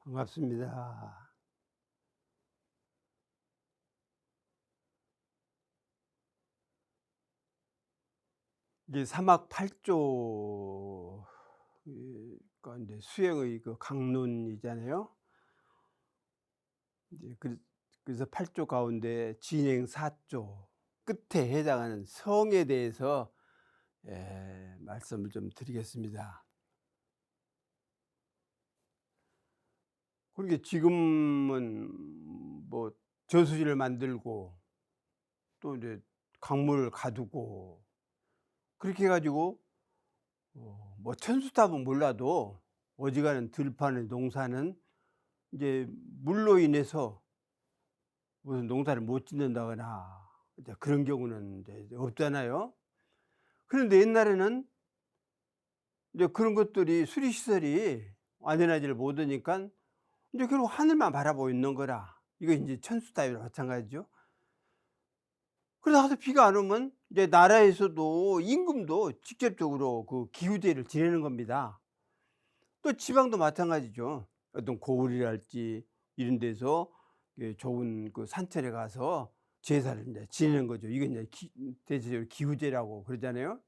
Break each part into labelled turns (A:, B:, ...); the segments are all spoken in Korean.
A: 반갑습니다. 이제 사막 8조 가 인제 수행의 그 강론이잖아요. 이제 그래서 8조 가운데 진행 4조 끝에 해당하는 성에 대해서 말씀을 좀 드리겠습니다. 그러게 지금은 뭐 저수지를 만들고 또 이제 강물을 가두고 그렇게 해 가지고 뭐 천수답은 몰라도 어지간한 들판의 농사는 이제 물로 인해서 무슨 농사를 못 짓는다거나 이제 그런 경우는 이제 없잖아요. 그런데 옛날에는 이제 그런 것들이 수리 시설이 완전하지를 못하니깐 이제 결국 하늘만 바라보고 있는 거라. 이거 인제 천수다이나 마찬가지죠. 그러다 가서 비가 안 오면 이제 나라에서도 임금도 직접적으로 그 기후제를 지내는 겁니다. 또 지방도 마찬가지죠. 어떤 고을이랄지 이런 데서 좋은 그 산천에 가서 제사를 인제 지내는 거죠. 이게 인제 대체적으로 기후제라고 그러잖아요.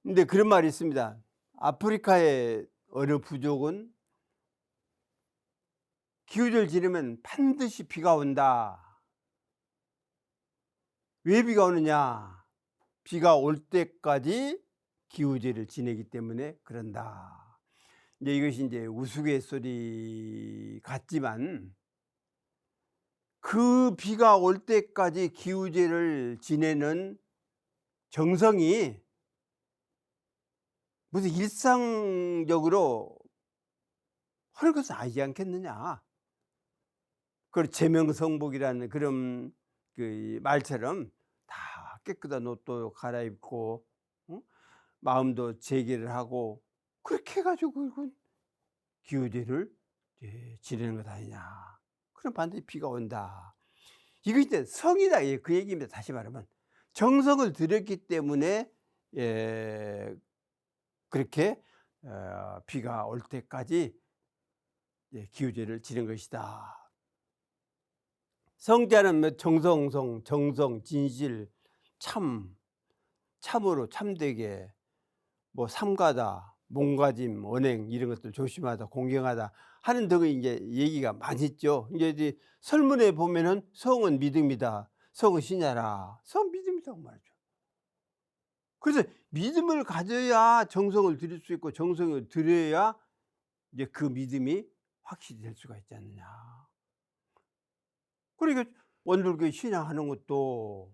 A: 근데 그런 말이 있습니다. 아프리카의 어느 부족은 "기후제를 지내면 반드시 비가 온다." 왜 비가 오느냐? "비가 올 때까지 기후제를 지내기 때문에 그런다." 이제 이것이 인제 우스갯소리 같지만 그 비가 올 때까지 기우제를 지내는 정성이 무슨 일상적으로 하는 것은 아니지 않겠느냐. 그 제명성복이라는 그런 그 말처럼 다 깨끗한 옷도 갈아입고 마음도 재개를 하고 그렇게 해 가지고 그 기우제를 지내는 것 아니냐. 그럼 반드시 비가 온다. 이거 이제 성이다. 예, 그 얘기입니다. 다시 말하면 정성을 들였기 때문에 예 그렇게 비가 올 때까지 기후제를 지낸 것이다. 성자는 뭐 정성성, 정성, 진실, 참, 참으로 참되게 뭐 삼가다, 몸가짐, 언행 이런 것들 조심하다, 공경하다 하는 등의 이제 얘기가 많이 있죠. 이제 설문에 보면은 성은 믿음이다. 성은 신야라. 성 믿음이라고 말이죠. 그래서 믿음을 가져야 정성을 들일 수 있고 정성을 들여야 이제 그 믿음이 확실히 될 수가 있지 않느냐. 그러니까 원불교 신앙하는 것도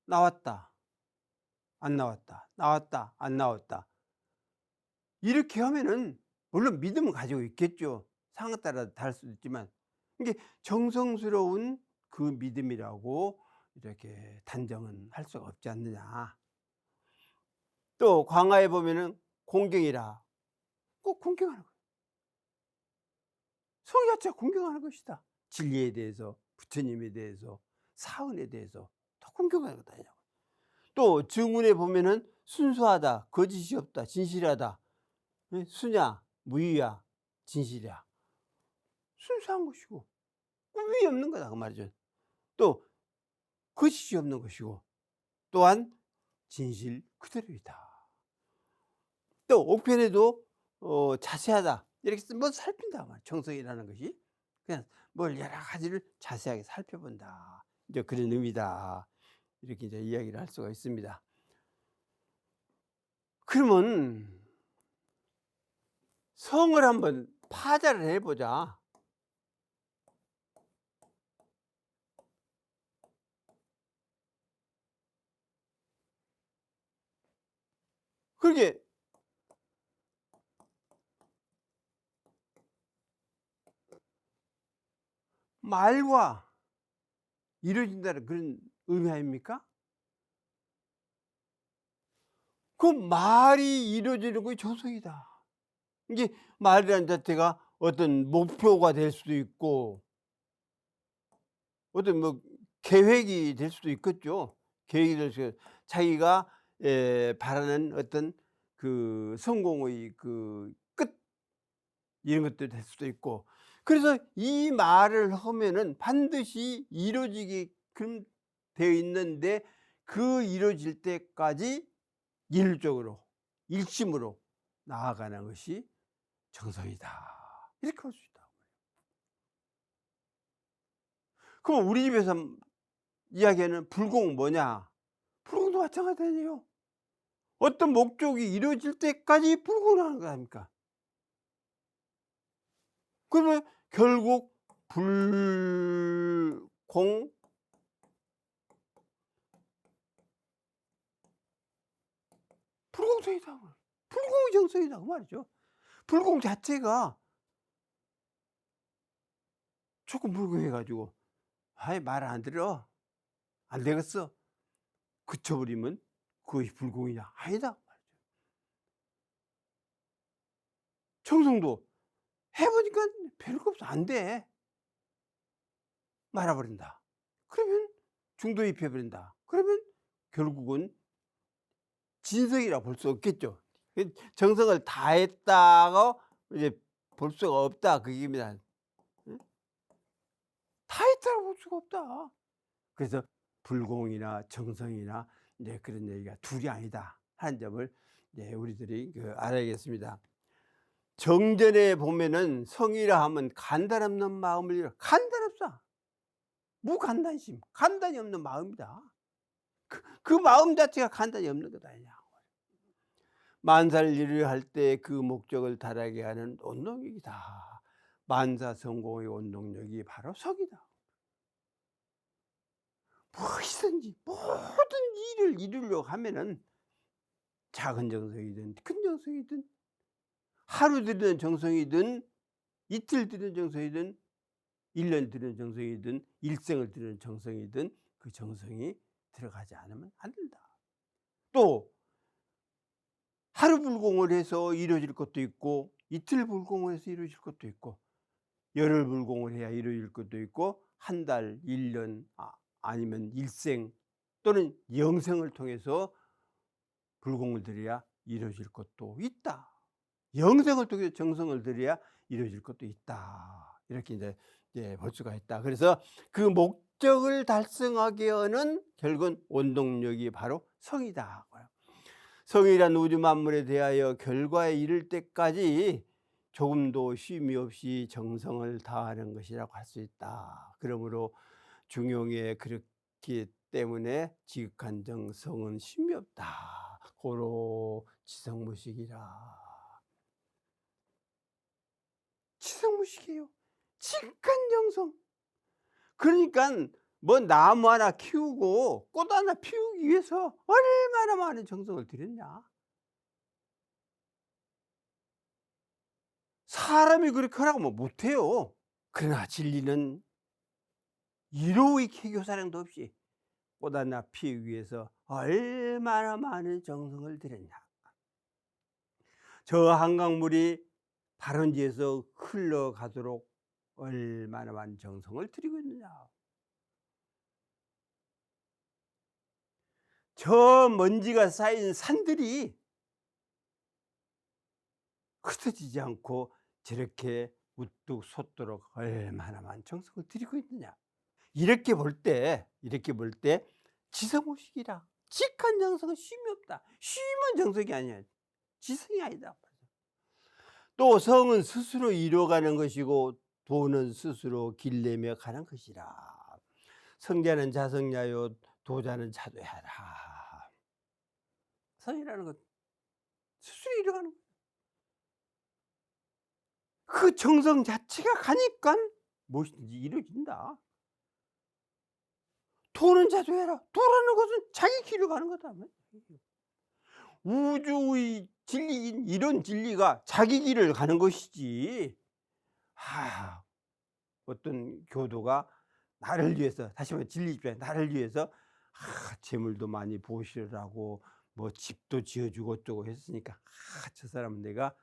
A: 나왔다, 안 나왔다, 나왔다, 안 나왔다. 이렇게 하면은 물론 믿음을 가지고 있겠죠. 상황에 따라 다를 수도 있지만 이게 정성스러운 그 믿음이라고 이렇게 단정은 할 수가 없지 않느냐. 또 광화에 보면은 공경이라 꼭 공경하는 거예요. 성 자체가 공경하는 것이다. 진리에 대해서, 부처님에 대해서, 사언에 대해서 다 공경하는 거다. 또 증문에 보면은 순수하다, 거짓이 없다, 진실하다. 예? 수냐, 무유야, 진실이야. 순수한 것이고 꿈이 없는 거다 그 말이죠. 또 거짓이 없는 것이고 또한 진실 그대로이다. 또 옥편에도 자세하다 이렇게 뭐 살핀다 말 정성이라는 것이 그냥 뭘 여러 가지를 자세하게 살펴본다. 이제 그런 의미다. 이렇게 이제 이야기를 할 수가 있습니다. 그러면 성을 한번 파자를 해 보자. 그게 말과 이루어진다는 그런 의미 아닙니까? 그 말이 이루어지는 것이 조성이다. 이게 말이라는 자체가 어떤 목표가 될 수도 있고 어떤 뭐 계획이 될 수도 있겠죠. 계획이 될 수 자기가 바라는 어떤 그 성공의 그 끝 이런 것도 될 수도 있고. 그래서 이 말을 하면은 반드시 이루어지게끔 되어 있는데 그 이루어질 때까지 일률적으로 일심으로 나아가는 것이 정성이다. 이렇게 할 수 있다. 그럼 우리 집에서 이야기하는 불공 뭐냐? 불공도 마찬가지예요. 어떤 목적이 이루어질 때까지 불공을 하는 거 아닙니까? 그러면 결국 불공 불공정이다. 불공의 정성이다 그 말이죠. 불공 자체가 조금 불공해 가지고 '아이 말 안 들어. 안 되겠어.' 그쳐 버리면 그것이 불공이냐? 아니다. 정성도 해 보니까 별거 없어. 안 돼. 말아 버린다. 그러면 중도입해 버린다. 그러면 결국은 진성이라 볼 수 없겠죠. 그 정성을 다했다고 이제 볼 수가 없다 그 얘기입니다. 응? 다했다고 볼 수가 없다. 그래서 불공이나 정성이나 이제 그런 얘기가 둘이 아니다 하는 점을 이제 우리들이 알아야겠습니다. 정전에 보면은 성이라 하면 간단 없는 마음을 이루 간단 없어. 무간단심, 간단이 없는 마음이다. 그 마음 자체가 간단이 없는 것 아니냐. 만사를 이루려 할 때 그 목적을 달하게 하는 원동력이다. 만사 성공의 원동력이 바로 성이다. 무엇이든지 모든 일을 이루려고 하면은 작은 정성이든 큰 정성이든 하루 들이는 정성이든 이틀 들이는 정성이든 1년 들이는 정성이든 일생을 들이는 정성이든 그 정성이 들어가지 않으면 안 된다. 또 하루 불공을 해서 이루어질 것도 있고 이틀 불공을 해서 이루어질 것도 있고 열흘 불공을 해야 이루어질 것도 있고 한 달, 1년 아니면 일생 또는 영생을 통해서 불공을 들여야 이루어질 것도 있다. 영생을 통해서 정성을 들여야 이루어질 것도 있다. 이렇게 이제 볼 수가 있다. 그래서 그 목적을 달성하게 하는 결국은 원동력이 바로 성이다. 성이란 우주 만물에 대하여 결과에 이를 때까지 조금도 쉼이 없이 정성을 다하는 것이라고 할 수 있다. 그러므로 중용에 그렇기 때문에 지극한 정성은 쉼이 없다. 고로 지성무식이라. 지성무식이에요. 지극한 정성. 그러니까 뭐 나무 하나 키우고 꽃 하나 피우기 위해서 얼마나 많은 정성을 들였냐. 사람이 그렇게 하라고 뭐 못해요. 그러나 진리는 이로의 개교사량도 없이 꽃 하나 피우기 위해서 얼마나 많은 정성을 들였냐. 저 한강물이 발원지에서 흘러가도록 얼마나 많은 정성을 들이고 있느냐. 저 먼지가 쌓인 산들이 흩어지지 않고 저렇게 우뚝 솟도록 얼마나 많은 정성을 들이고 있느냐. 이렇게 볼 때 지성무식이라. 직한 정성은 쉼이 없다. 쉼은 정성이 아니야. 지성이 아니다. 또 성은 스스로 이루어가는 것이고 도는 스스로 길내며 가는 것이라. 성자는 자성야요 도자는 자도야라. 성이라는 것 스스로 이루어가는 거야. 그 정성 자체가 가니까 무엇이든지 이루어진다. 도는 자도해라. 도라는 것은 자기 길을 가는 거다. 우주의 진리인 이런 진리가 자기 길을 가는 것이지. 어떤 교도가 나를 위해서 다시 말해 진리 입장에 나를 위해서 재물도 많이 보시라고 뭐 집도 지어 주고 어쩌고 했으니까 저 사람은 내가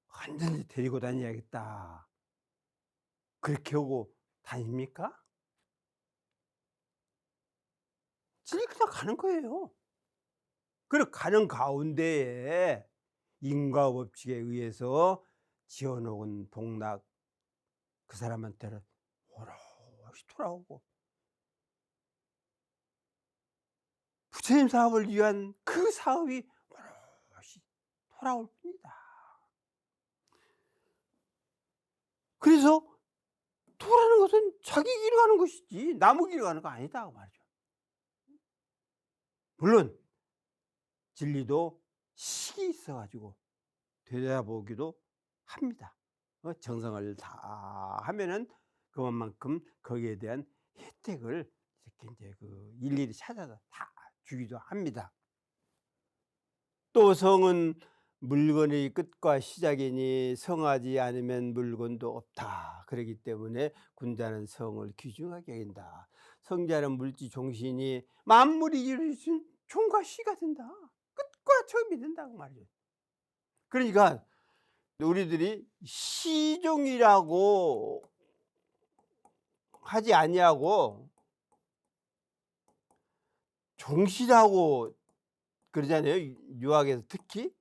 A: 완전히 데리고 다녀야겠다. 그렇게 하고 다닙니까? 진리 그냥 가는 거예요. 그리고 가는 가운데에 인과 법칙에 의해서 지어놓은 복락 그 사람한테는 오롯이 돌아오고, 부처님 사업을 위한 그 사업이 오롯이 돌아올 뿐이다. 그래서 도라는 것은 자기 길을 가는 것이지 남의 길을 가는 거 아니다 그 말이죠. 물론 진리도 식이 있어 가지고 되돌아보기도 합니다. 정성을 다 하면은 그것만큼 거기에 대한 혜택을 이렇게 인제 그 일일이 찾아서 다 주기도 합니다. 또 성은 물건의 끝과 시작이니 성하지 않으면 물건도 없다. 그러기 때문에 군자는 성을 귀중하게 여긴다. 성자는 물지 종신이 만물이 이루어진 종과 시가 된다. 끝과 처음이 된다고 말이죠. 그러니까 우리들이 시종이라고 하지 아니하고 종시라고 그러잖아요, 유학에서 특히.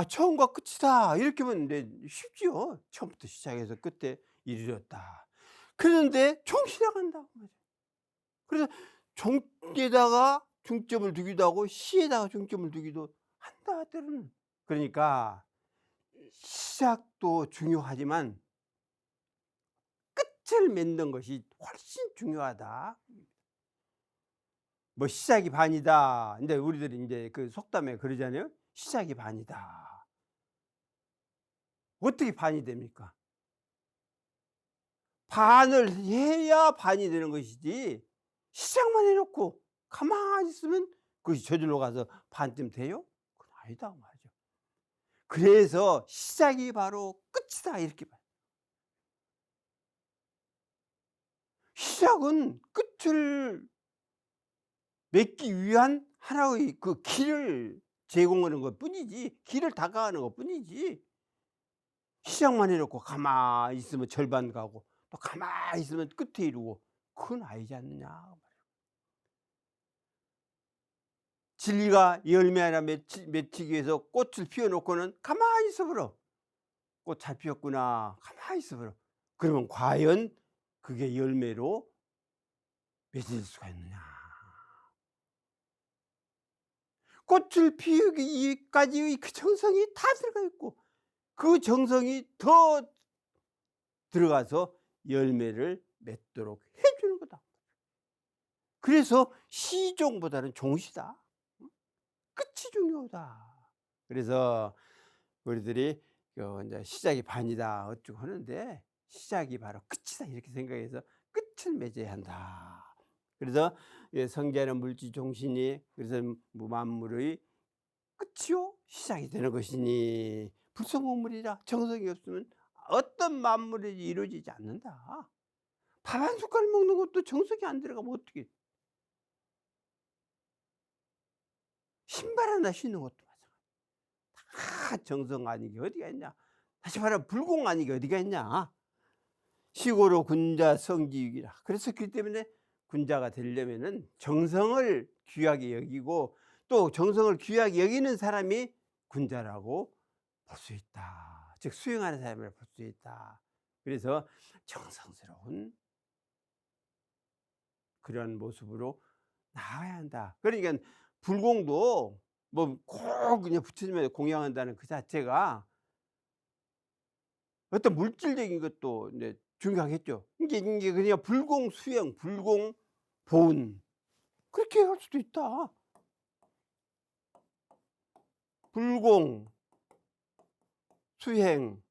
A: 처음과 끝이다 이렇게 하면 네 쉽지요. 처음부터 시작해서 끝에 이르렀다. 그런데 종시라고 한다고 말이죠. 그래서 종에다가 중점을 두기도 하고 시에다가 중점을 두기도 한다 때로는. 그러니까 시작도 중요하지만 끝을 맺는 것이 훨씬 중요하다. 뭐 시작이 반이다. 근데 우리들이 인제 그 속담에 그러잖아요. 시작이 반이다. 어떻게 반이 됩니까? 반을 해야 반이 되는 것이지 시작만 해 놓고 가만히 있으면 그것이 저절로 가서 반쯤 돼요? 그건 아니다 그 말이죠. 그래서 '시작이 바로 끝이다.' 이렇게 봐요. 시작은 끝을 맺기 위한 하나의 그 길을 제공하는 것뿐이지, 길을 다가가는 것뿐이지, 시작만 해 놓고 가만히 있으면 절반 가고 또 가만히 있으면 끝에 이루고 그건 아니지 않느냐. 진리가 열매 하나 맺히기 위해서 꽃을 피워 놓고는 가만히 있어 버려. '꽃 잘 피었구나.' 가만히 있어 버려. 그러면 과연 그게 열매로 맺을 수가 있느냐. 꽃을 피우기 까지의 그 정성이 다 들어가 있고 그 정성이 더 들어가서 열매를 맺도록 해 주는 거다. 그래서 시종보다는 종시다. 끝이 중요하다. 그래서 우리들이 인제 '시작이 반이다.' 어쩌고 하는데 '시작이 바로 끝이다.' 이렇게 생각해서 끝을 맺어야 한다. 그래서 성자는 물지 종신이, 그래서 만물의 끝이요 시작이 되는 것이니 불성공물이라. 정성이 없으면 어떤 만물이 이루어지지 않는다. 밥 한 숟갈 먹는 것도 정성이 안 들어가면 어떻게, 신발 하나 신는 것도 마찬가지야. 다 정성 아니게 어디가 있냐. 다시 말하면 불공 아니게 어디가 있냐. 시고로 군자 성지육이라. 그래서 그렇기 때문에 군자가 되려면은 정성을 귀하게 여기고 또 정성을 귀하게 여기는 사람이 군자라고 볼 수 있다. 즉 수행하는 사람이라고 볼 수 있다. 그래서 정성스러운 그런 모습으로 나아야 한다. 그러니까 불공도 뭐 꼭 그냥 부처님을 공양한다는 그 자체가 어떤 물질적인 것도 인제 중요하겠죠. 이게 그냥 불공 수행, 불공 보은 그렇게 할 수도 있다. 불공 수행,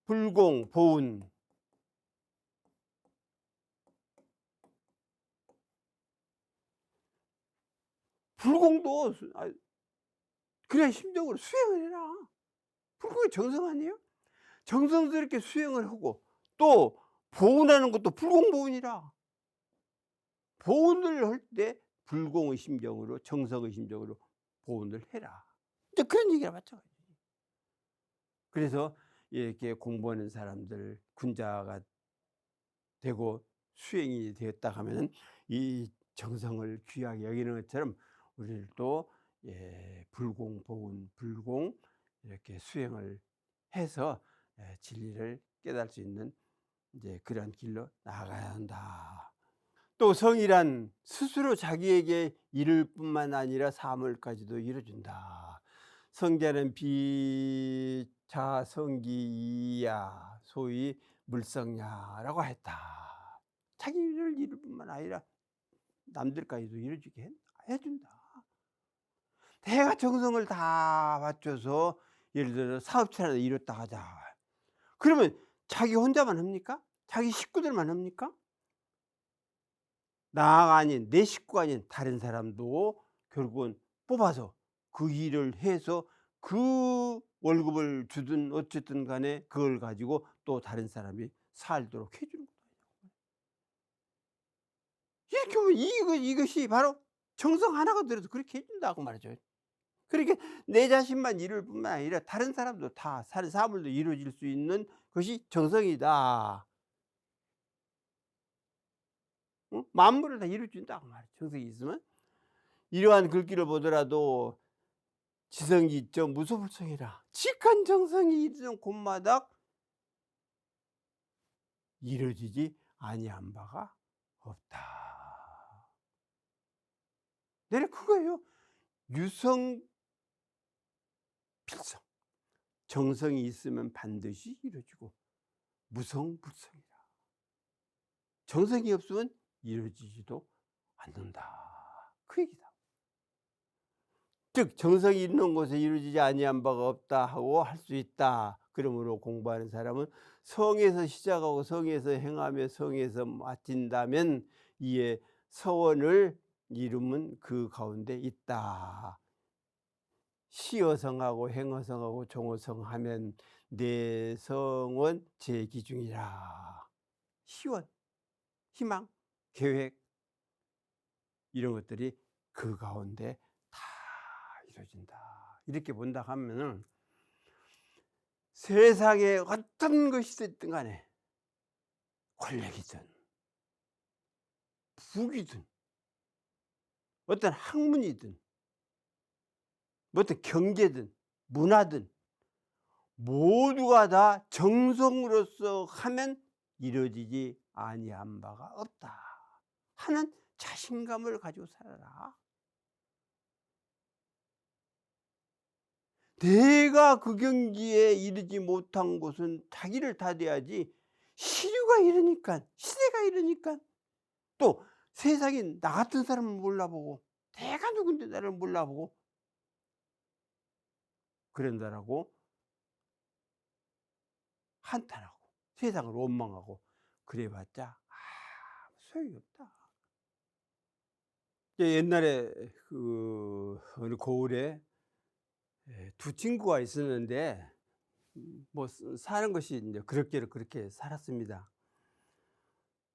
A: 불공 보은. 불공도 그냥 심적으로 수행을 해라. 불공이 정성 아니에요? 정성스럽게 수행을 하고 또 보은하는 것도 불공보은이라. 보은을 할 때 불공의 심정으로 정성의 심정으로 보은을 해라. 이제 그런 얘기랑 마찬가지예요. 그래서 이렇게 공부하는 사람들 군자가 되고 수행이 되었다 하면은 이 정성을 귀하게 여기는 것처럼 우리들도 불공, 보은, 불공 이렇게 수행을 해서 진리를 깨달을 수 있는 이제 그런 길로 나아가야 한다. 또 성이란 스스로 자기에게 이룰 뿐만 아니라 사물까지도 이뤄준다. 성자는 비자성기이야 소위 물성야라고 했다. 자기를 이룰 뿐만 아니라 남들까지도 이뤄주게 해준다. 내가 정성을 다 바쳐서 예를 들어 사업체라도 이뤘다 하자. 그러면 자기 혼자만 합니까? 자기 식구들만 합니까? 나가 아닌 내 식구가 아닌 다른 사람도 결국은 뽑아서 그 일을 해서 그 월급을 주든 어쨌든 간에 그걸 가지고 또 다른 사람이 살도록 해 주는 거예요. 이렇게 보면 이것이 바로 정성 하나가 들어서 그렇게 해 준다고 말이죠. 그러니까 내 자신만 이룰 뿐만 아니라 다른 사람도 다 다른 사물도 이루어질 수 있는 것이 정성이다. 응? 만물을 다 이루어 준다고 말이죠, 정성이 있으면. 이러한 글귀를 보더라도 지성지있죠 무소불성이라 직한 정성이 이르는 곳마다 이루어지지 아니한 바가 없다. 내가 그거예요. 유성필성. 정성이 있으면 반드시 이루어지고 무성불성이라. 정성이 없으면 이루어지지도 않는다. 그 얘기다. 즉 정성이 있는 곳에 이루어지지 아니한 바가 없다 하고 할 수 있다. 그러므로 공부하는 사람은 성에서 시작하고 성에서 행하며 성에서 마친다면 이에 서원을 이루면 그 가운데 있다. 시어성하고 행어성하고 종어성하면 내 성은 제 기중이라. 희원, 희망, 계획 이런 것들이 그 가운데 다 이루어진다. 이렇게 본다 하면은 세상에 어떤 것이 됐든 간에 권력이든 부귀든 어떤 학문이든 어떤 경제든 문화든 모두가 다 정성으로서 하면 이루어지지 아니한 바가 없다 하는 자신감을 가지고 살아라. 내가 그 경지에 이르지 못한 곳은 자기를 탓해야지. 시류가 이러니까 시대가 이러니까 또 세상이 나 같은 사람을 몰라보고 내가 누군데 나를 몰라보고 그런다라고 한탄하고 세상을 원망하고 그래봤자 아무 소용이 없다. 옛날에 그 어느 고을에 두 친구가 있었는데 뭐 사는 것이 이제 그럭저럭 그렇게 살았습니다.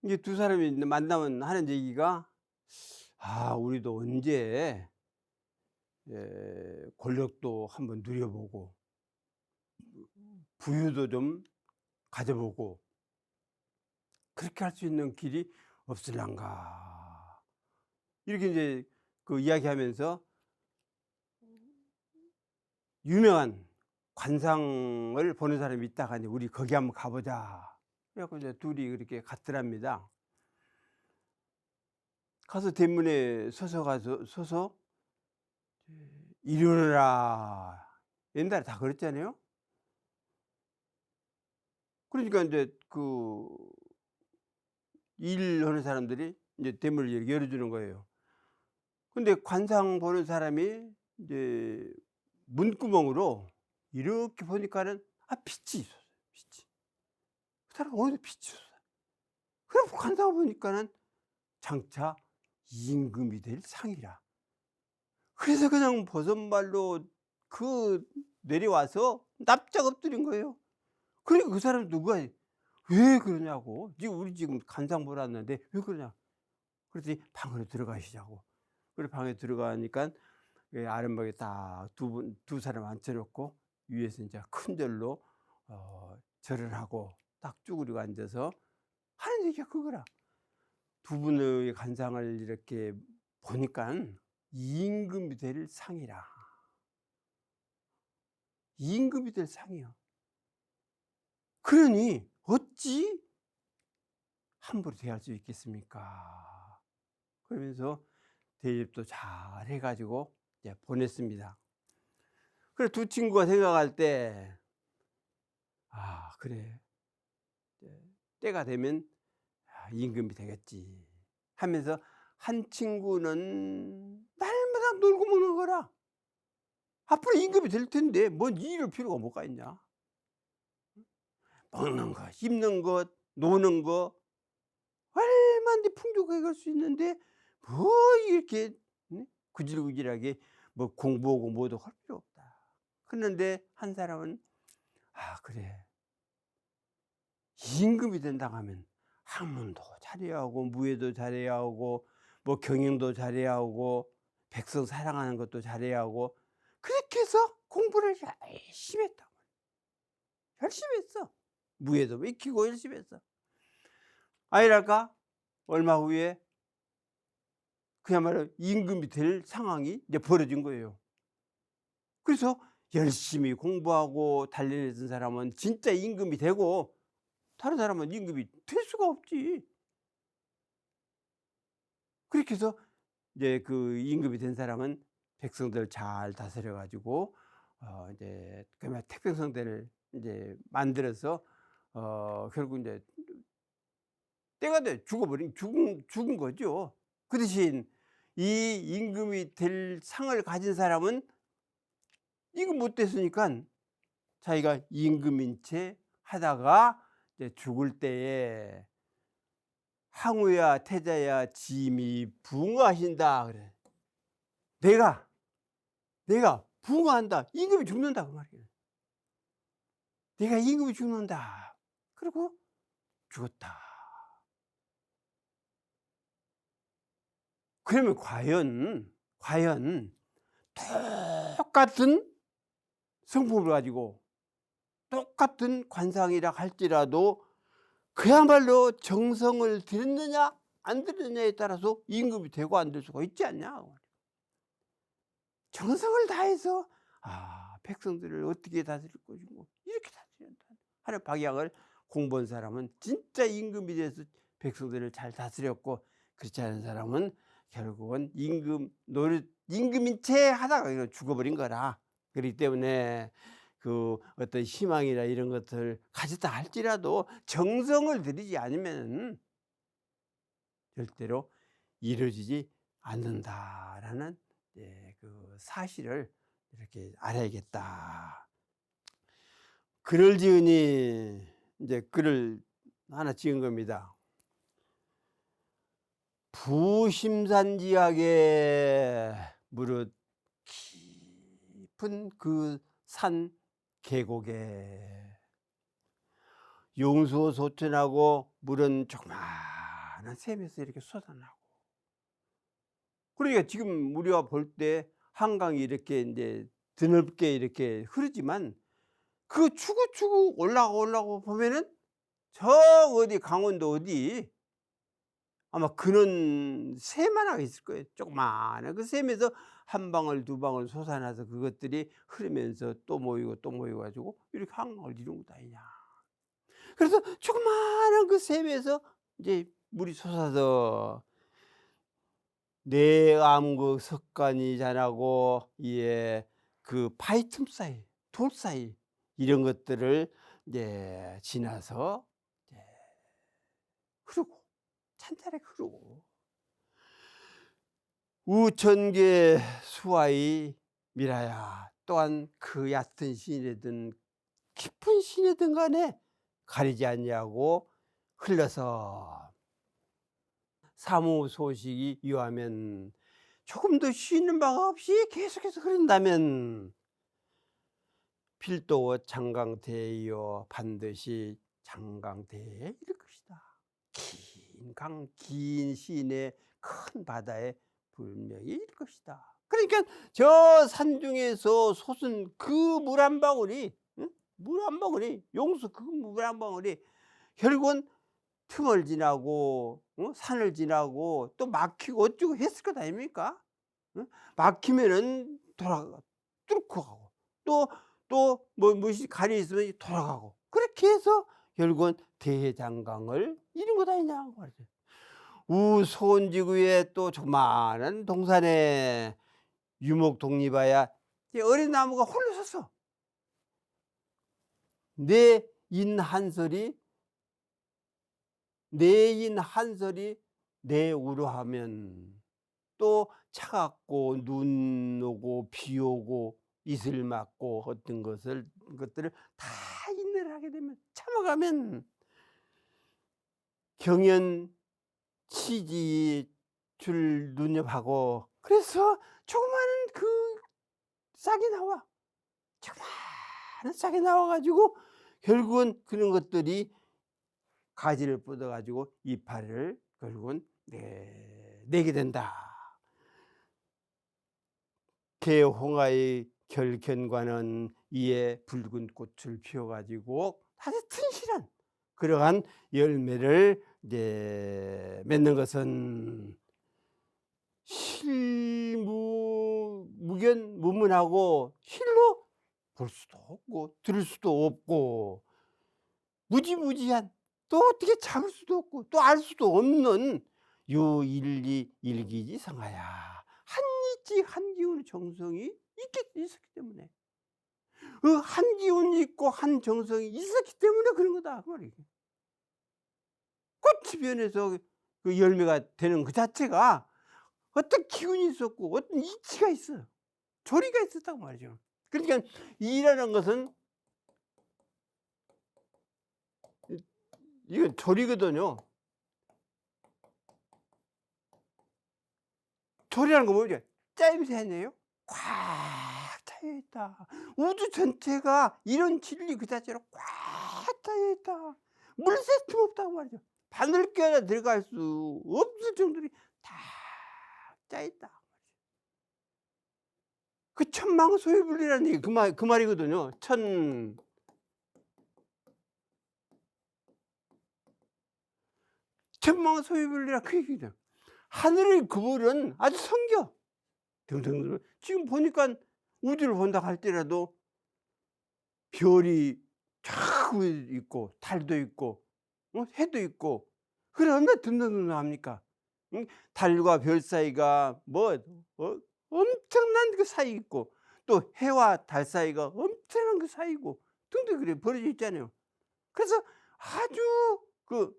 A: 이게 두 사람이 이제 만나면 하는 얘기가 우리도 언제 권력도 한번 누려보고 부유도 좀 가져보고 그렇게 할 수 있는 길이 없을란가. 이렇게 이제 그 이야기하면서 유명한 관상을 보는 사람이 있다가 이제 우리 거기 한번 가보자. 그래갖고 이제 둘이 그렇게 갔더랍니다. 가서 대문에 서서 일어나라. 옛날에 다 그랬잖아요. 그러니까 이제 그 일하는 사람들이 이제 대문을 이렇게 열어주는 거예요. 근데 관상 보는 사람이 이제 문구멍으로 이렇게 보니까는 빛이 있었어요. 빛이. 그 사람 어디서 빛이 있었어요. 그럼 관상을 보니까는 장차 임금이 될 상이라. 그래서 그냥 버선발로 그 내려와서 납작 엎드린 거예요. 그러니까 그 사람 누가 왜 그러냐고. 지금 우리 지금 관상 보러 왔는데 왜 그러냐. 그랬더니 방으로 들어가시자고. 그래 방에 들어가니까 아랫목에 딱 두 사람 앉혀놓고 위에서 이제 큰 절로 절을 하고 딱 쭈그리고 앉아서 하는 얘기가 그거라. 두 분의 관상을 이렇게 보니까 임금이 될 상이라. 임금이 될 상이요. 그러니 어찌 함부로 대할 수 있겠습니까? 그러면서 대접도 잘 해가지고 보냈습니다. 그래 두 친구가 생각할 때, 아 그래 때가 되면 임금이 되겠지 하면서, 한 친구는 날마다 놀고 먹는 거라 앞으로 임금이 될 텐데 뭔 이럴 필요가 뭐가 있냐. 먹는 것, 입는 것, 노는 것 얼마나 풍족하게 갈 수 있는데 뭐 이렇게 구질구질하게 뭐 공부하고 뭐도 할 필요 없다. 그런데 한 사람은, 아 그래 임금이 된다고 하면 학문도 잘해야 하고 무예도 잘해야 하고 뭐 경영도 잘해야 하고 백성 사랑하는 것도 잘해야 하고, 그렇게 해서 공부를 열심히 했다. 열심히 했어. 무예도 익히고 열심히 했어. 아니랄까 얼마 후에 그야말로 임금이 될 상황이 이제 벌어진 거예요. 그래서 열심히 공부하고 단련했던 사람은 진짜 임금이 되고, 다른 사람은 임금이 될 수가 없지. 그렇게 해서 이제 그 임금이 된 사람은 백성들 잘 다스려 가지고 이제 그러면 태평성대를 이제 만들어서 결국 이제 때가 돼 죽은 거죠. 그 대신 이 임금이 될 상을 가진 사람은 임금 못 됐으니까 자기가 임금인 채 하다가 이제 죽을 때에 항우야 태자야 짐이 붕어하신다 그래. 내가 붕어한다. 임금이 죽는다 그 말이에요. 내가 임금이 죽는다. 그리고 죽었다. 그러면 과연 똑같은 성품을 가지고 똑같은 관상이라 할지라도 그야말로 정성을 들였느냐 안 들였느냐에 따라서 임금이 되고 안 될 수가 있지 않냐. 정성을 다해서 백성들을 어떻게 다스릴 것이고 이렇게 다스린다 하는 방향을 공부한 사람은 진짜 임금이 돼서 백성들을 잘 다스렸고, 그렇지 않은 사람은 결국은 임금인 채 하다가 죽어버린 거라. 그렇기 때문에 그 어떤 희망이나 이런 것을 가졌다 할지라도 정성을 들이지 않으면 절대로 이루어지지 않는다라는 그 사실을 이렇게 알아야겠다. 글을 지으니 이제 글을 하나 지은 겁니다. 부심산지하게 무릇 깊은 그 산 계곡에 용수소천하고 물은 조그마한 샘에서 이렇게 쏟아나고, 그러니까 지금 우리가 볼 때 한강이 이렇게 이제 드넓게 이렇게 흐르지만 그 추구추구 올라가고 보면은 저 어디 강원도 어디 아마 그런 샘 하나가 있을 거예요. 조그마한 그 샘에서 한 방울 두 방울 솟아나서 그것들이 흐르면서 또 모이고 가지고 이렇게 한강을 이룬 것도 아니냐. 그래서 조그마한 그 샘에서 이제 물이 솟아서 내암그 석간이 자라고 그 바위 틈 사이 돌 사이 이런 것들을 이제 지나서 이제 흐르고 찬찬하게 흐르고, 우천계 수와이 미라야, 또한 그 얕은 시내든 깊은 시내든 간에 가리지 않냐고 흘러서 사무 소식이 유하면 조금도 쉬는 방 없이 계속해서 흐른다면 필도 장강대이요 반드시 장강대에 이를 것이다. 긴 시내 큰 바다에 분명히 이를 것이다. 그러니까 저 산중에서 솟은 그 물 한 방울이, 물 한 방울이 용수 그 물 한 방울이 결국은 틈을 지나고 산을 지나고 또 막히고 어쩌고 했을 것 아닙니까? 응? 막히면은 돌아가 뚫고 가고 또 무엇이 가려 있으면 돌아가고 그렇게 해서 결국은 대장강을 이룬 것 아니냐 그 말이죠. 우소원지구에 또 조그마한 동산에 유목독립하야 어린 나무가 홀로 섰어. 내 인 한설이 내 우러하면 또 차갑고 눈 오고 비 오고 이슬 맞고 어떤 것들을 다 인내를 하게 되면 참아가면 경연 치지 줄 눈여하고 그래서 조그마한 그 싹이 나와. 조그마한 싹이 나와 가지고 결국은 그런 것들이 가지를 뻗어 가지고 이파리를 결국은 내게 된다. 개홍아의 결견과는 이에 붉은 꽃을 피워 가지고 아주 튼실한 그러한 열매를 이제 맺는 것은 무견무문하고 실로 볼 수도 없고 들을 수도 없고 무지무지한 또 어떻게 잡을 수도 없고 또 알 수도 없는 유일리일기지성하야 한이치 한기운의 정성이 있었기 때문에 그 한기운이 있고 한 정성이 있었기 때문에 그런 거다 그 말이에요. 꽃이 변해서 그 열매가 되는 그 자체가 어떤 기운이 있었고 어떤 이치가 있어요. 조리가 있었다고 말이죠. 그러니까 이라는 것은 이건 조리거든요. 조리라는 건 뭐죠? 짜임새 아니에요? 꽉 차여 있다. 우주 전체가 이런 진리 그 자체로 꽉 차여 있다. 물새 틈없다고 말이죠. 바늘귀 하나 들어갈 수 없을 정도로 다 짜 있다. 그 천망소유분리라는 얘기 그 말이거든요. 천망소유분리라 그 얘기죠. 하늘의 그물은 아주 성겨. 등등등. 지금 보니까 우주를 본다 할 때라도 별이 쫙 있고 달도 있고 해도 있고 그래 얼마나 든든합니까? 응? 달과 별 사이가 엄청난 그 사이 있고 또 해와 달 사이가 엄청난 그 사이고 등등 그래 벌어져 있잖아요. 그래서 아주 그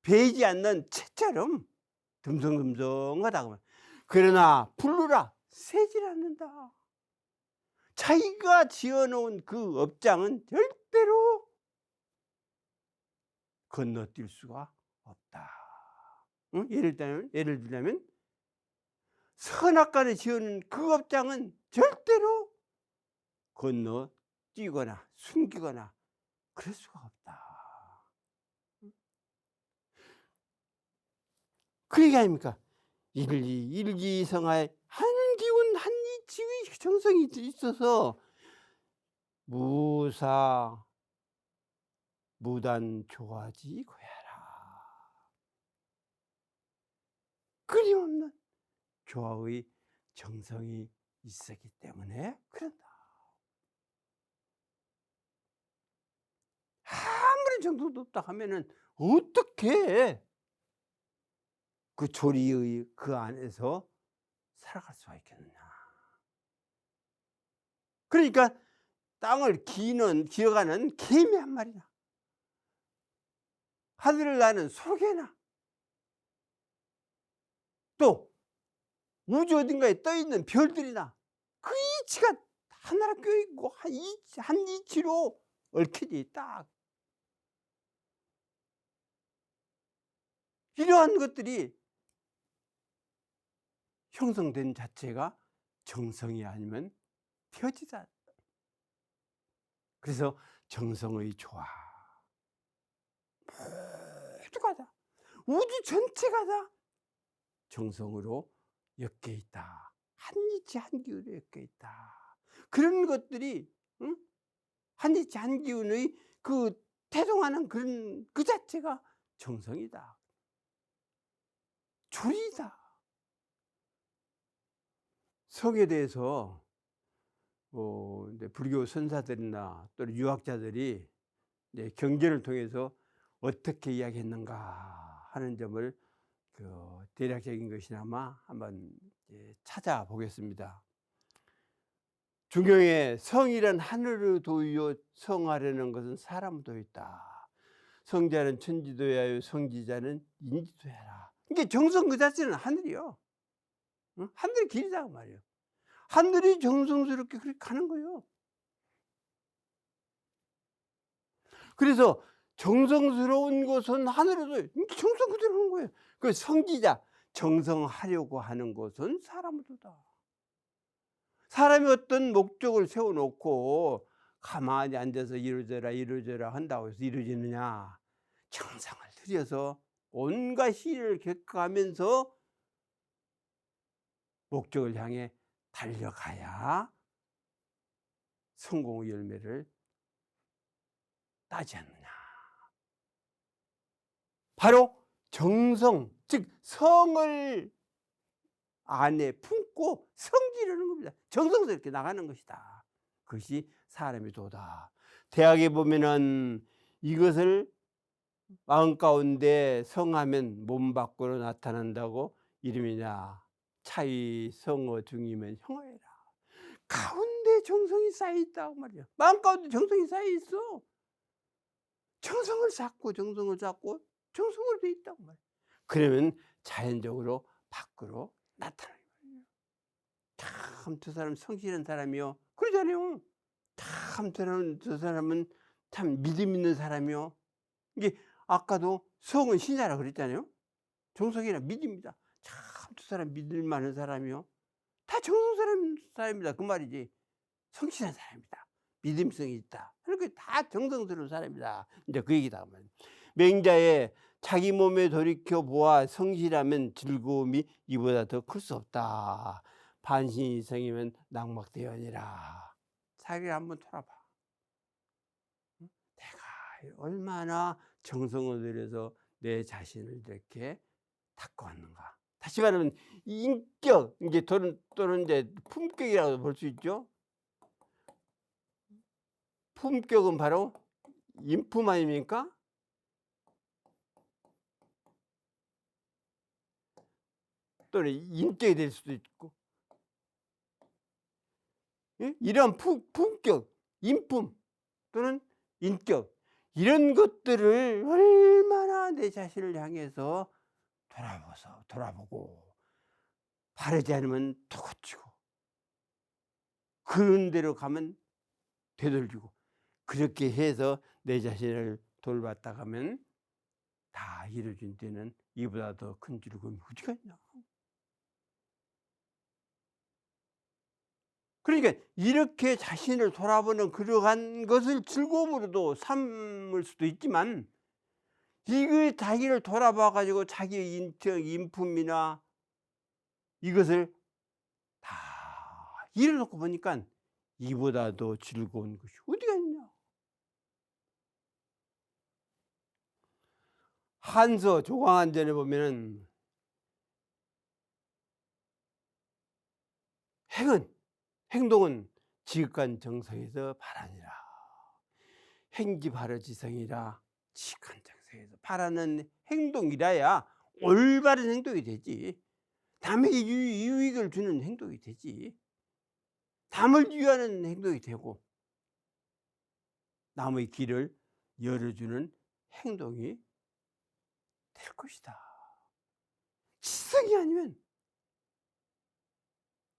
A: 베이지 않는 채처럼 듬성듬성하다고. 그러나 불루라 새질 않는다. 자기가 지어놓은 그 업장은 절대로 건너뛸 수가 없다. 응? 예를 들자면 선악간에 지어놓은 그 업장은 절대로 건너뛰거나 숨기거나 그럴 수가 없다. 그 얘기 아닙니까? 일기성하에 한기운 한이치의 정성이 있어서 무사 무단 조화지 고야라. 끊임없는 조화의 정성이 있었기 때문에 그런다. 아무리 정성도 없다 하면은 어떻게 그 조리의 그 안에서 살아갈 수가 있겠느냐. 그러니까 땅을 기어가는 개미 한 마리나 하늘을 나는 소개나 또 우주 어딘가에 떠있는 별들이나 그 이치가 하나로 껴있고 한 이치로 얽혀져 있다. 이러한 것들이 형성된 자체가 정성이 아니면 되어지지. 그래서 정성의 조화 모두가 다 우주 전체가 다 정성으로 엮여 있다. 한이치 한기운에 엮여 있다. 그런 것들이 응? 한이치 한기운의 그 태동하는 그런 그 자체가 정성이다. 조리다. 성에 대해서 이제 불교 선사들이나 또 유학자들이 이제 경전을 통해서 어떻게 이야기했는가 하는 점을 대략적인 것이나마 한번 찾아보겠습니다. 중경에 성이란 하늘의 도요 성하려는 것은 사람 도있다. 성자는 천지도야요 성지자는 인지도야라. 이게 정성 그 자체는 하늘이요. 하늘의 길이라고 말이에요. 하늘이 정성스럽게 그렇게 가는 거예요. 그래서 정성스러운 것은 하늘에도 정성 그대로 하는 거예요. 그 성지자, 정성하려고 하는 것은 사람도다. 사람이 어떤 목적을 세워놓고 가만히 앉아서 이루어져라 한다고 해서 이루어지느냐. 정성을 들여서 온갖 시를 겪어가면서 목적을 향해 달려가야 성공의 열매를 따지 않느냐. 바로 정성, 즉 성을 안에 품고 성지르는 겁니다. 정성스럽게 나가는 것이다. 그것이 사람의 도다. 대학에 보면은 이것을 마음 가운데 성하면 몸 밖으로 나타난다고 이름이냐. 차이 성어 중이면 형어해라. 가운데 정성이 쌓여 있다고 말이야. 마음 가운데 정성이 쌓여 있어. 정성을 쌓고 정성으로 돼 있다고 말이야. 그러면 자연적으로 밖으로 나타나는 거예요. 참 저 사람 성실한 사람이요. 그러잖아요. 참 저 사람은 참 믿음 있는 사람이요. 이게 아까도 성은 신자라 그랬잖아요. 정성이라 믿음이다. 참 저 사람 믿을 만한 사람이요. 다 정성 사람이다 그 말이지. 성실한 사람이다. 믿음성이 있다. 그렇게 다 정성스러운 사람이다. 이제 그 얘기다. 맹자의 자기 몸에 돌이켜 보아 성실하면 즐거움이 이보다 더 클 수 없다. 반신이성이면 낙막대연이라. 자기를 한번 돌아봐. 내가 얼마나 정성을 들여서 내 자신을 이렇게 닦아왔는가. 다시 말하면 인격, 이제 또는 이제 품격이라고 볼 수 있죠. 품격은 바로 인품 아닙니까? 또는 인격이 될 수도 있고. 이러한 품격, 인품 또는 인격 이런 것들을 얼마나 내 자신을 향해서 돌아보고 바르지 않으면 더 고치고 그런 대로 가면 되돌리고 그렇게 해서 내 자신을 돌봤다 가면 다 이루어진 때는 이보다 더 큰 즐거움이 어디가 있나. 그러니까 이렇게 자신을 돌아보는 그러한 것을 즐거움으로도 삼을 수도 있지만 이거 자기를 돌아봐 가지고 자기의 인품이나 이것을 다 이뤄놓고 보니까 이보다 더 즐거운 것이 어디가 있냐. 한서 조광안전에 보면은 행동은 지극한 정성에서 바라니라. 행지 바르지성이라 지극한 정성에서 바라는 행동이라야 올바른 행동이 되지. 남에게 유익을 주는 행동이 되지. 남을 위하는 행동이 되고 남의 길을 열어주는 행동이 될 것이다. 지성이 아니면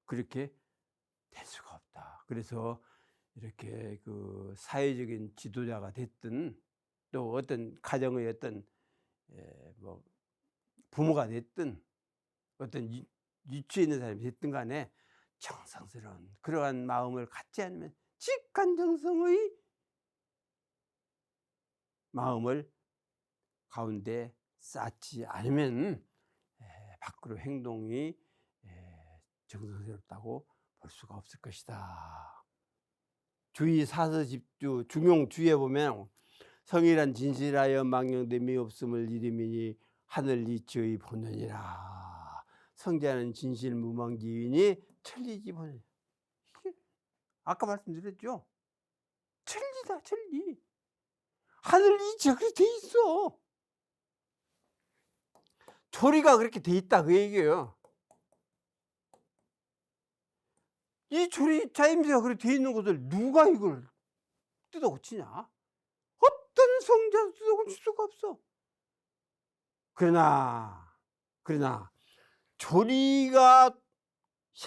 A: 그렇게 될 수가 없다. 그래서 이렇게 그 사회적인 지도자가 됐든 또 어떤 가정의 어떤 뭐 부모가 됐든 어떤 위치에 있는 사람이 됐든 간에 정성스러운 그러한 마음을 갖지 않으면 직관 정성의 마음을 가운데 쌓지 않으면 밖으로 행동이 정성스럽다고 볼 수가 없을 것이다. 주의 사서집주 중용주에 보면 성이란 진실하여 망령됨이 없음을 이름이니 하늘 이치의 본원이라. 성자는 진실무망지이니 천리지 보내. 이게 아까 말씀드렸죠. 천리다, 천리. 하늘 이치가 그렇게 돼 있어. 조리가 그렇게 돼 있다 그 얘기예요. 이 조리 자임새가 그렇게 돼 있는 것을 누가 이걸 뜯어 고치냐? 어떤 성자도 뜯어 고칠 수가 없어. 그러나 조리가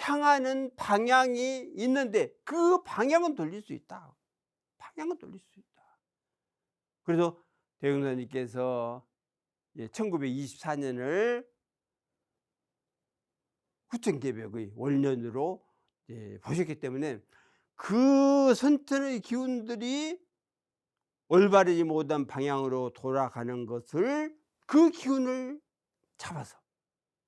A: 향하는 방향이 있는데 그 방향은 돌릴 수 있다. 방향은 돌릴 수 있다. 그래서 대흥사님께서 1924년을 후천개벽의 월년으로 보셨기 때문에 그 선천의 기운들이 올바르지 못한 방향으로 돌아가는 것을 그 기운을 잡아서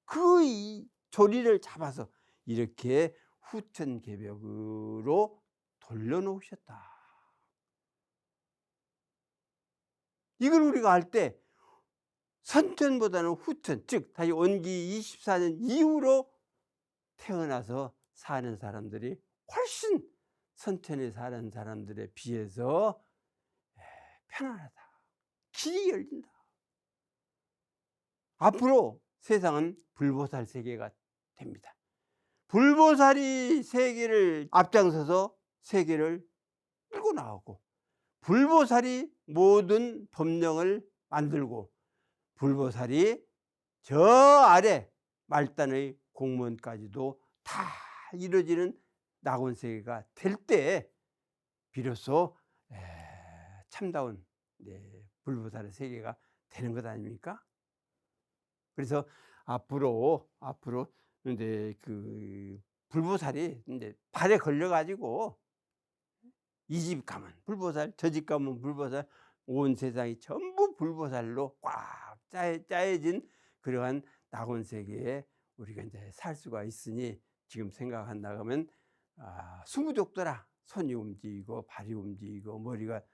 A: 그 조리를 잡아서 이렇게 후천개벽으로 돌려놓으셨다. 이걸 우리가 할 때 선천보다는 후천, 즉 다시 원기 24년 이후로 태어나서 사는 사람들이 훨씬 선천에 사는 사람들에 비해서 편안하다. 길이 열린다. 앞으로 세상은 불보살 세계가 됩니다. 불보살이 세계를 앞장서서 세계를 끌고 나가고, 불보살이 모든 법령을 만들고, 불보살이 저 아래 말단의 공무원까지도 다 이루어지는 낙원세계가 될 때 비로소 참다운 불보살의 세계가 되는 것 아닙니까? 그래서 앞으로 이제 그 불보살이 이제 발에 걸려 가지고 이 집 가면 불보살, 저 집 가면 불보살, 온 세상이 전부 불보살로 꽉 짜여진 그러한 낙원 세계에 우리가 이제 살 수가 있으니, 지금 생각한다면 수부족더라. 손이 움직이고 발이 움직이고 머리가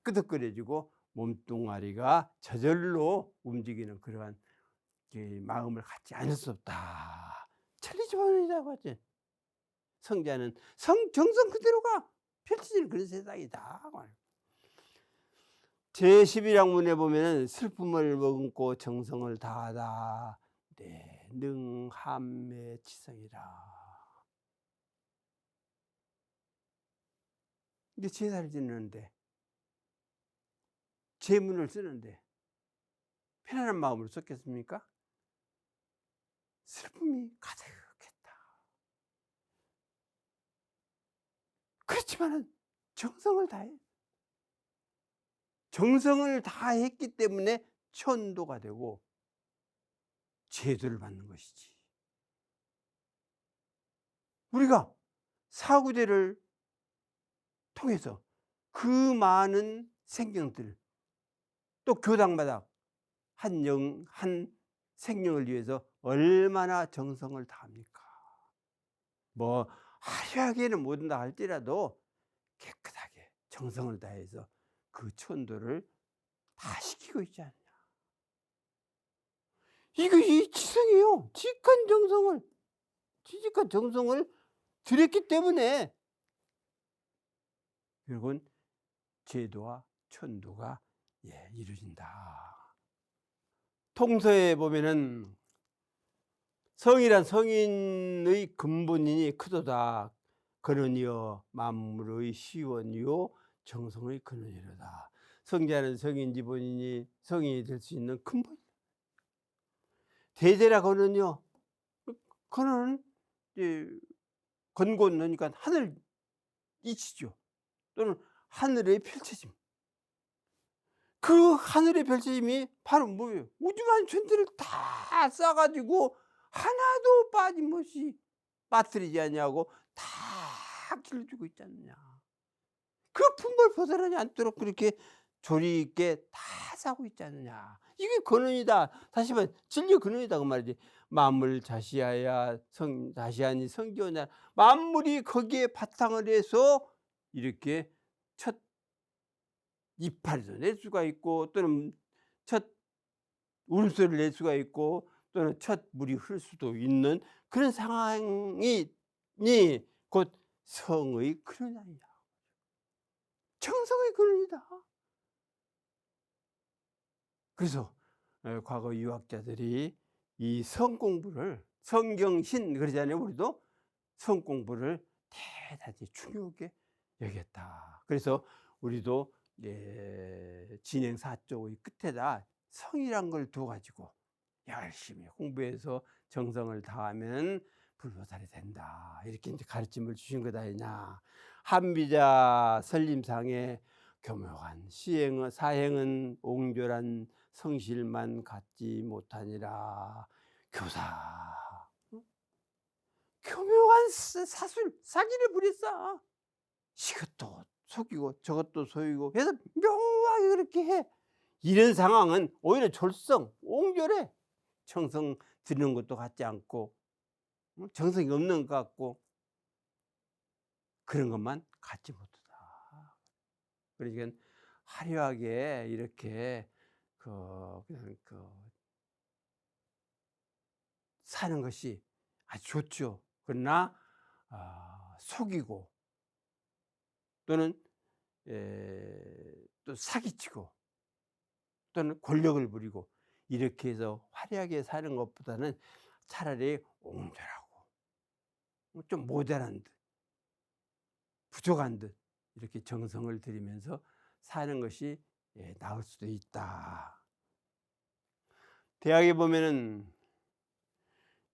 A: 끄덕거려지고 몸뚱아리가 저절로 움직이는 그러한 마음을 갖지 않을 수 없다. 천리지변이라고 하지. 성자는 정성 그대로가 펼쳐지는 그런 세상이다. 제11학문에 보면 슬픔을 머금고 정성을 다하다. 능함매치성이라. 근데 제사를 지내는데, 제문을 쓰는데 편안한 마음으로 썼겠습니까? 슬픔이 가득했다. 그렇지만은 정성을 다해. 정성을 다했기 때문에 천도가 되고 제도를 받는 것이지. 우리가 사구제를 통해서 그 많은 생명들, 또 교당마다 한 생명을 위해서 얼마나 정성을 다합니까? 뭐 화려하게는 못한다 할지라도 깨끗하게 정성을 다해서 그 천도를 다 시키고 있지 않냐. 이거 이 지성이에요. 지직한 정성을 들였기 때문에 결국은 제도와 천도가 이루어진다. 통서에 보면은 성이란 성인의 근본이니 크도다. 근원이여 만물의 시원이요 정성의 근원이로다. 성자는 성인지 본인이 성인이 될 수 있는 근본. 대제라 근원이요. 근원은 건곤, 그러니까 하늘 이치죠. 또는 하늘의 펼쳐짐. 그 하늘의 펼쳐짐이 바로 뭐예요? 우주만 전체를 다 싸가지고 하나도 빠짐없이 빠뜨리지 않냐고 다 길러주고 있지 않느냐. 그 품을 벗어나지 않도록 그렇게 조리 있게 다 싸고 있지 않느냐. 이게 근원이다. 다시 말해 진리 근원이다 그 말이지. 만물 자시하야 자시하니 성기오냐. 만물이 거기에 바탕을 해서 이렇게 첫 이파리도 낼 수가 있고, 또는 첫 울음소리를 낼 수가 있고, 또는 첫 물이 흐를 수도 있는 그런 상황이 곧 성의 근원이다. 정성의 근원이다. 그래서 과거 유학자들이 이 성 공부를 성경신 그러잖아요. 우리도 성 공부를 대단히 중요하게 여겼다. 그래서 우리도 진행 4쪽의 끝에다 성이란 걸 둬 가지고 열심히 공부해서 정성을 다하면 불보살이 된다. 이렇게 이제 가르침을 주신 것 아니냐. 한비자 설림상에 교묘한 사행은 옹졸한 성실만 갖지 못하니라. 교사 교묘한 사술 사기를 부렸어. 이것도 속이고 저것도 속이고 해서 묘하게 그렇게 해. 이런 상황은 오히려 졸성 옹졸해. 정성 들이는 것도 같지 않고 정성이 없는 것 같고 그런 것만 갖지 못하다. 그러니까 화려하게 이렇게 그냥 사는 것이 아주 좋죠. 그러나 속이고 또는 또 사기치고 또는 권력을 부리고 이렇게 해서 화려하게 사는 것보다는 차라리 옹졸하고 좀 모자란 듯 부족한 듯 이렇게 정성을 들이면서 사는 것이 나을 수도 있다. 대학에 보면은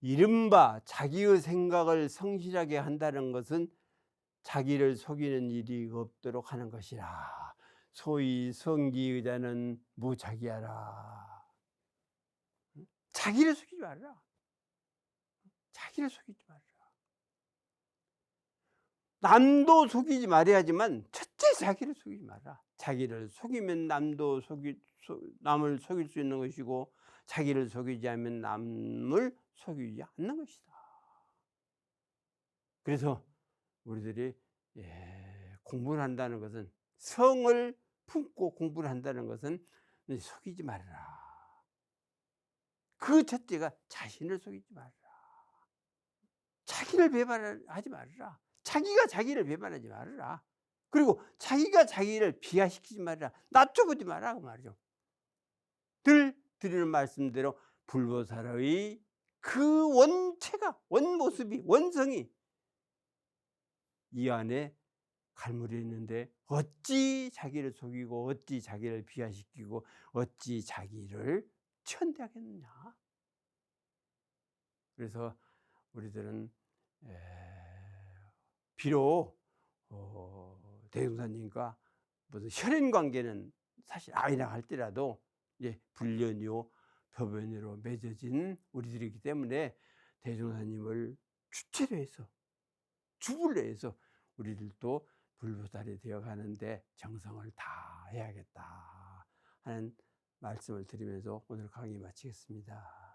A: 이른바 자기의 생각을 성실하게 한다는 것은 자기를 속이는 일이 없도록 하는 것이라. 소위 성기의자는 무자기하라. 자기를 속이지 말라. 자기를 속이지 말라. 남도 속이지 말아야지만 첫째 자기를 속이지 마라. 자기를 속이면 남을 속일 수 있는 것이고 자기를 속이지 않으면 남을 속이지 않는 것이다. 그래서 우리들이 공부를 한다는 것은 성을 품고 공부를 한다는 것은 속이지 말아라. 그 첫째가 자신을 속이지 말아라. 자기를 배반하지 말아라. 자기가 자기를 배반하지 말아라. 그리고 자기가 자기를 비하시키지 말아라. 낮춰보지 말아라 그 말이죠. 늘 드리는 말씀대로 불보살의 그 원체가 원모습이 원성이 이 안에 갈무리 있는데 어찌 자기를 속이고 어찌 자기를 비하시키고 어찌 자기를 천대하겠느냐. 그래서 우리들은 비록 대종사님과 무슨 혈연 관계는 사실 아니라 할지라도 불련이요 법연으로 맺어진 우리들이기 때문에 대종사님을 주체로 해서 주불로 해서 우리들도 불보살이 되어가는데 정성을 다해야겠다 하는 말씀을 드리면서 오늘 강의 마치겠습니다.